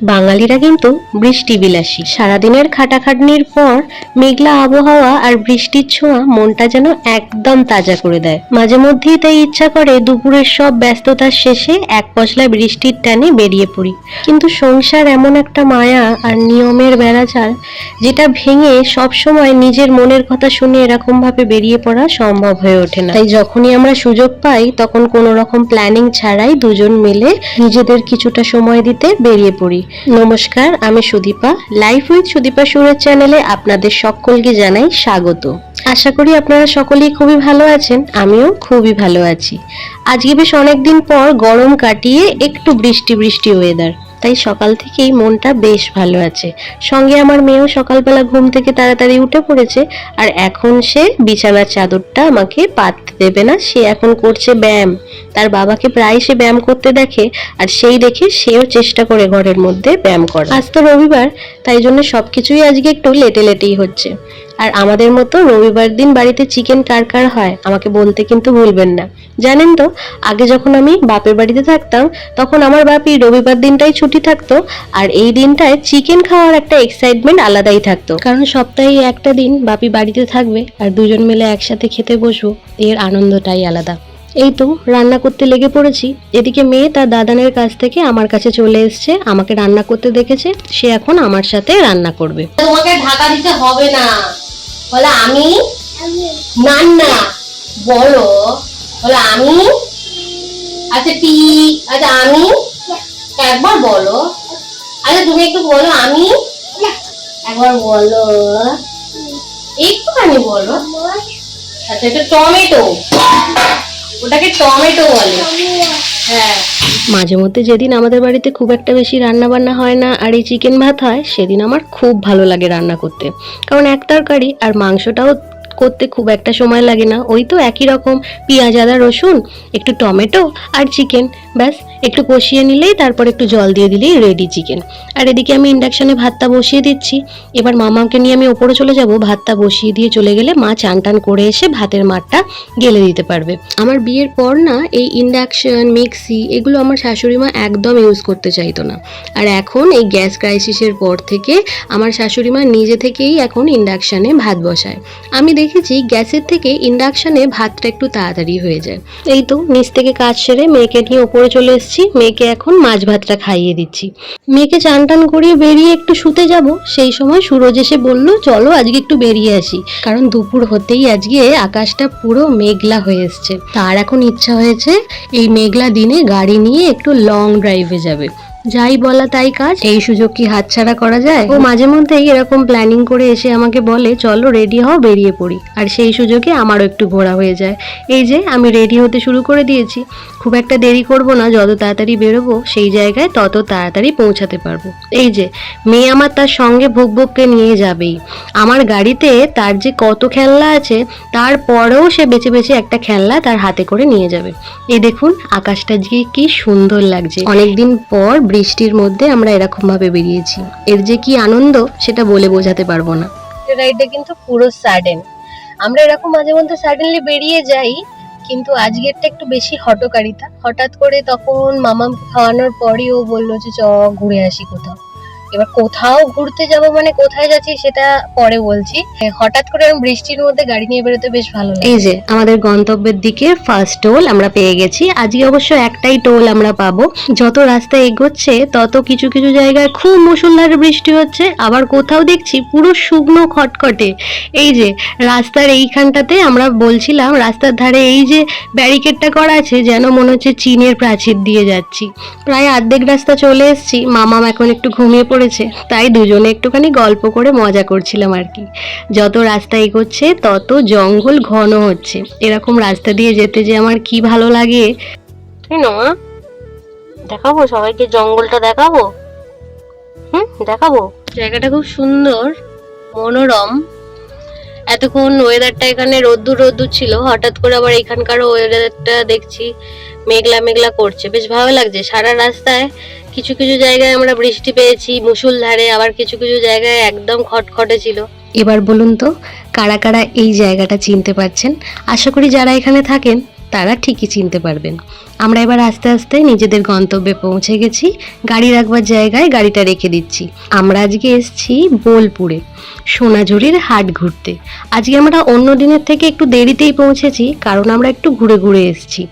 বাঙালিরা কিন্তু বৃষ্টি বিলাসী। সারাদিনের খাটাখাটনির পর মেঘলা আবহাওয়া আর বৃষ্টির ছোঁয়া মনটা যেন একদম তাজা করে দেয়। মাঝে মধ্যেই তাই ইচ্ছা করে দুপুরের সব ব্যস্ততার শেষে এক পশলা বৃষ্টির টানে বেরিয়ে পড়ি। কিন্তু সংসার এমন একটা মায়া আর নিয়মের বেড়াজাল, যেটা ভেঙে সব সময় নিজের মনের কথা শুনে এরকম ভাবে বেরিয়ে পড়া সম্ভব হয়ে ওঠে না। তাই যখনই আমরা সুযোগ পাই তখন কোনো রকম প্ল্যানিং ছাড়াই দুজন মিলে নিজেদের কিছুটা সময় দিতে বেরিয়ে পড়ি। নমস্কার, আমি সুদীপা। লাইফ উইথ সুদীপা সুরের চ্যানেলে আপনাদের সকলকে জানাই স্বাগত। আশা করি আপনারা সকলেই খুবই ভালো আছেন, আমিও খুবই ভালো আছি। আজকে বেশ অনেকদিন পর গরম কাটিয়ে একটু বৃষ্টি বৃষ্টি ওয়েদার, তাই সকাল থেকেই মনটা বেশ ভালো আছে। সঙ্গে আমার মেয়েও সকালবেলা ঘুম থেকে তাড়াতাড়ি উঠে পড়েছে, আর এখন সে বিছানার চাদরটা আমাকে পাততে দেবে না, সে এখন করছে ব্যায়াম। তার বাবাকে প্রায় সে ব্যায়াম করতে দেখে, আর সেই দেখে সেও চেষ্টা করে ঘরের মধ্যে ব্যায়াম করা। আজ তো রবিবার, তাই জন্য সবকিছুই আজকে একটু লেটে লেটেই হচ্ছে। আর আমাদের মতো রবিবার দিন বাড়িতে চিকেন কার কার হয় আমাকে বলতে কিন্তু ভুলবেন না। জানেন তো, আগে যখন আমি বাপের বাড়িতে থাকতাম তখন আমার বাপি রবিবার দিনটাই ছুটি থাকতো, আর এই দিনটায় চিকেন খাওয়ার একটা এক্সাইটমেন্ট আলাদাই থাকতো। কারণ সপ্তাহে একটা দিন বাপি বাড়িতে থাকবে আর দুজন মিলে একসাথে খেতে বসবো, এর আনন্দটাই আলাদা। এই তো রান্না করতে লেগে পড়েছি। এদিকে মেয়ে তার দাদানের কাছ থেকে আমার কাছে চলে এসছে, আমাকে রান্না করতে দেখেছে, সে এখন আমার সাথে রান্না করবে। তোমাকে ঢাকা দিতে হবে না, বলে আমি নান্না, বলো বলে আমি, আচ্ছা আচ্ছা আমি, একবার বলো, আচ্ছা তুমি একটু বলো আমি, একবার বলো, একটুখানি বলো। আচ্ছা এটা টমেটো, ওটাকে টমেটো বলে। হ্যাঁ, মাঝে মধ্যে যেদিন আমাদের বাড়িতে খুব একটা বেশি রান্না বান্না হয় না আর এই চিকেন ভাত হয়, সেদিন আমার খুব ভালো লাগে রান্না করতে। কারণ এক তরকারি আর মাংসটাও করতে খুব একটা সময় লাগে না, ওই তো একই রকম পেঁয়াজ আদা রসুন একটু টমেটো আর চিকেন, ব্যাস একটু কষিয়ে নিলেই তারপর একটু জল দিয়ে দিলেই রেডি চিকেন। আর এদিকে আমি ইন্ডাকশনে ভাতটা বসিয়ে দিচ্ছি। এবার মামাকে নিয়ে আমি ওপরে চলে যাব, ভাতটা বসিয়ে দিয়ে চলে গেলে মা চান টান করে এসে ভাতের মাঠটা গেলে দিতে পারবে। আমার বিয়ের পর না এই ইন্ডাকশন মিক্সি এগুলো আমার শাশুড়ি মা একদম ইউজ করতে চাইতো না, আর এখন এই গ্যাস ক্রাইসিসের পর থেকে আমার শাশুড়ি মা নিজে থেকেই এখন ইন্ডাকশনে ভাত বসায়। আমি দেখেছি গ্যাসের থেকে ইন্ডাকশনে ভাতটা একটু তাড়াতাড়ি হয়ে যায়। এই তো নিচ থেকে কাজ সেরে মেয়েকে নিয়ে ওপরে চলে এসেছি, মেয়েকে এখন মাছ ভাতটা খাইয়ে দিচ্ছি। মেয়েকে চান টান করিয়ে বেরিয়ে একটু শুতে যাব, সেই সময় সুরজ এসে বলল চলো আজকে একটু বেরিয়ে আসি। কারণ দুপুর হতেই আজকে আকাশটা পুরো মেঘলা হয়ে এসছে, তার এখন ইচ্ছা হয়েছে এই মেঘলা দিনে গাড়ি নিয়ে একটু লং ড্রাইভে যাবে। যাই বলা তাই কাজ, এই সুযোগ কি হাতছাড়া করা যায়? ও মাঝে মধ্যেই এরকম প্ল্যানিং করে এসে আমাকে বলে চলো রেডি হও বেরিয়ে পড়ি, আর সেই সুযোগে আমারও একটু ঘোরা হয়ে যায়। এই যে আমি রেডি হতে শুরু করে দিয়েছি, খুব একটা দেরি করব না, যত তাড়াতাড়ি বেরোবো সেই জায়গায় তত তাড়াতাড়ি পৌঁছাতে পারবো। এই যে মেয়ে আমার তার সঙ্গে ভোগ নিয়ে যাবেই। আমার গাড়িতে তার যে কত খেলনা আছে, তারপরেও সে বেছে বেছে একটা খেলনা তার হাতে করে নিয়ে যাবে। এই দেখুন আকাশটা যে কি সুন্দর লাগছে, অনেকদিন পর বৃষ্টির মধ্যে আমরা এরকম ভাবে বেরিয়েছি, এর যে কি আনন্দ সেটা বলে বোঝাতে পারবো না। রাইডটা কিন্তু পুরো সাডেন, আমরা এরকম মাঝে মধ্যে সাডেনলি বেরিয়ে যাই, কিন্তু আজকেরটা একটু বেশি হটকারিতা। হঠাৎ করে তখন মামা খাওয়ানোর পরই ও বললো যে চ ঘুরে আসি কোথাও। এবার কোথাও ঘুরতে যাব মানে কোথায় যাচ্ছি সেটা পরে বলছি। হঠাৎ করে আমি বৃষ্টির মধ্যে গাড়ি নিয়ে বেরোতে বেশ ভালো লাগে। এই যে আমাদের গন্তব্যের দিকে ফার্স্ট টোল আমরা পেয়ে গেছি। আজকে অবশ্য একটাই টোল আমরা পাবো। যত রাস্তা এগোচ্ছে তত কিছু কিছু জায়গায় খুব মুষলধারে বৃষ্টি হচ্ছে, আবার কোথাও দেখছি পুরো শুকনো খটখটে। এই যে রাস্তার এইখানটাতে আমরা বলছিলাম, রাস্তার ধারে এই যে ব্যারিকেডটা করা আছে, যেন মনে হচ্ছে চীনের প্রাচীর দিয়ে যাচ্ছি। প্রায় অর্ধেক রাস্তা চলে এসেছি, মামাম এখন একটু ঘুমিয়ে পড়েছে, তাই দুজনে একটুখানি গল্প করে মজা করছিলাম আর কি। যত রাস্তা এগোচ্ছে তত জঙ্গল ঘন হচ্ছে, এরকম রাস্তা দিয়ে যেতে যে আমার কি ভালো লাগে। দেখাবো সবাইকে, জঙ্গলটা দেখাবো, দেখাবো। জায়গাটা খুব সুন্দর মনোরম। এতক্ষণ ওয়েদারটা এখানে রোদ্দুর রোদ্দুর ছিল, হঠাৎ করে আবার এখানকার ওয়েদারটা দেখছি মেঘলা মেঘলা করছে, বেশ ভালো লাগছে। সারা রাস্তায় কিছু কিছু জায়গায় আমরা বৃষ্টি পেয়েছি মুষলধারে, আবার কিছু কিছু জায়গায় একদম খটখটে ছিল। এবার বলুন তো কারা কারা এই জায়গাটা চিনতে পারছেন? আশা করি যারা এখানে থাকেন তারা ঠিকই চিনতে পারবেন। আমরা এবার আস্তে আস্তে নিজেদের গন্তব্যে পৌঁছে গেছি। গাড়ি রাখবার জায়গায় গাড়িটা রেখে দিচ্ছি। আমরা আজকে এসেছি বোলপুরে সোনাঝুরির হাট ঘুরতে। আজকে আমরা অন্য দিনের থেকে একটু দেরিতেই পৌঁছেছি, কারণ আমরা একটু ঘুরে ঘুরে এসেছি।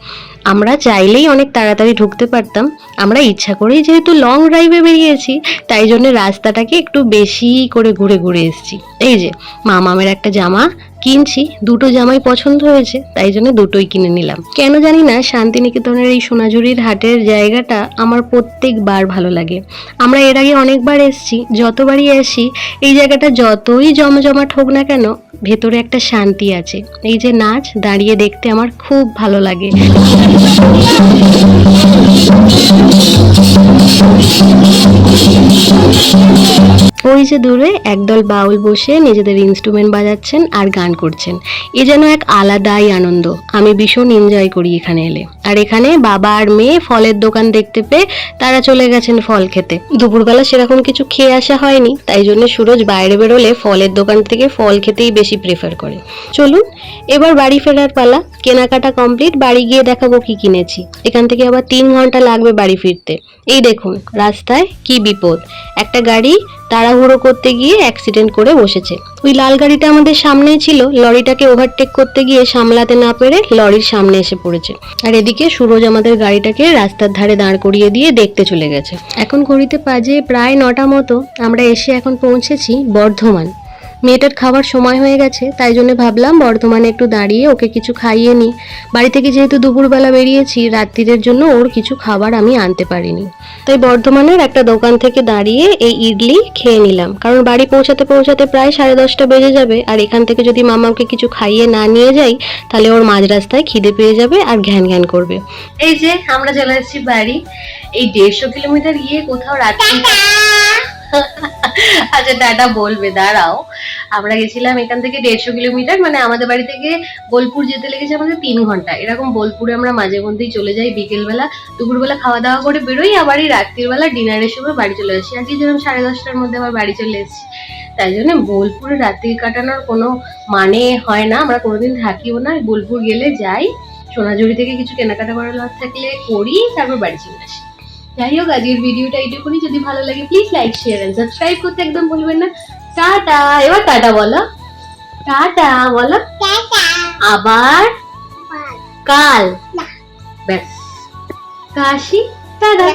আমরা চাইলেই অনেক তাড়াতাড়ি ঢুকতে পারতাম, আমরা ইচ্ছা করেই যেহেতু লং ড্রাইভে বেরিয়েছি তাই জন্য রাস্তাটাকে একটু বেশি করে ঘুরে ঘুরে এসেছি। এই যে মামামের একটা জামা কিনছি, দুটো জামাই পছন্দ হয়েছে তাই জন্য দুটোই কিনে নিলাম। কেন জানি না শান্তিনিকেতনের এই সোনাঝুরির হাটের জায়গাটা আমার প্রত্যেকবার ভালো লাগে। আমরা এর আগে অনেকবার এসেছি, যতবারই আসি এই জায়গাটা যতই জমজমাট হোক না কেন ভেতরে একটা শান্তি আছে। এই যে নাচ দাঁড়িয়ে দেখতে আমার খুব ভালো লাগে। ওই যে দূরে একদল বাউল বসে নিজেদের ইনস্ট্রুমেন্ট বাজাচ্ছেন আর গান করছেন। এ যেন এক আলাদাই আনন্দ। আমি ভীষণ এনজয় করি এখানে এলে। আর এখানে বাবা আর মেয়ে ফলের দোকান দেখতে পেয়ে তারা চলে গেছেন ফল খেতে। দুপুরবেলা সেরকম কিছু খেয়ে আসা হয়নি, তাই জন্য সুরজ বাইরে বেরোলে ফলের দোকান থেকে ফল খেতেই বেশি প্রেফার করে। চলুন এবার বাড়ি ফেরার পালা। কেনাকাটা কমপ্লিট, বাড়ি গিয়ে দেখাবো কি কিনেছি। এখান থেকে আবার 3 ঘন্টা লাগবে বাড়ি ফিরতে। এই দেখুন রাস্তায় কি বিপদ, একটা গাড়ি তাড়াহুড়ো করতে গিয়ে অ্যাক্সিডেন্ট করে বসেছে। ওই লাল গাড়িটা আমাদের সামনেই ছিল, লরিটাকে ওভারটেক করতে গিয়ে সামলাতে না পেরে লরির সামনে এসে পড়েছে। আর এদিকে সুরজ আমাদের গাড়িটাকে রাস্তার ধারে দাঁড় করিয়ে দিয়ে দেখতে চলে গেছে। এখন ঘড়িতে বাজে প্রায় 9টা মতো। আমরা এসে এখন পৌঁছেছি বর্ধমান। মেয়েটার খাবার সময় হয়ে গেছে, তাই জন্য ভাবলাম বর্ধমানে একটু দাঁড়িয়ে ওকে কিছু খাইয়ে নিই। বাড়ি থেকে যেহেতু দুপুরবেলা বেরিয়েছি, রাত্রিদের জন্য ওর কিছু খাবার আমি আনতে পারিনি, তাই বর্ধমানের একটা দোকান থেকে দাঁড়িয়ে এই ইডলি খেয়ে নিলাম। কারণ বাড়ি পৌঁছাতে পৌঁছাতে প্রায় 10:30 বেজে যাবে, আর এখান থেকে যদি মামাকে কিছু খাইয়ে না নিয়ে যাই তাহলে ওর মাঝ রাস্তায় খিদে পেয়ে যাবে আর ঘ্যান ঘ্যান করবে। এই যে আমরা চলে এসেছি বাড়ি। এই 150 কিলোমিটার গিয়ে কোথাও রাত্রি আচ্ছা টাটা বলবে, দাঁড়াও। আমরা গেছিলাম এখান থেকে 150 কিলোমিটার, মানে আমাদের বাড়ি থেকে বোলপুর যেতে লেগেছে আমাদের 3 ঘন্টা। এরকম বোলপুরে আমরা মাঝে মধ্যেই চলে যাই, বিকেলবেলা দুপুরবেলা খাওয়া দাওয়া করে বেরোই, আবার এই রাত্রিবেলা ডিনারের সময় বাড়ি চলে আসি। আজকে যেরকম 10:30টার মধ্যে আবার বাড়ি চলে এসেছি। তাই জন্য বোলপুরে রাত্রি কাটানোর কোনো মানে হয় না, আমরা কোনোদিন থাকিও না। বোলপুর গেলে যাই, সোনাঝুরি থেকে কিছু কেনাকাটা করার থাকলে করি, তারপর বাড়ি চলে আসি। যাই হোক আজকের ভিডিওটা এইটুকুনি। যদি ভালো লাগে please like share and subscribe করতে একদম ভুলবেন না। টাটা। এবার টাটা বলো, টাটা বলো, আবার কাল। ব্যাস কাশি। টাটা।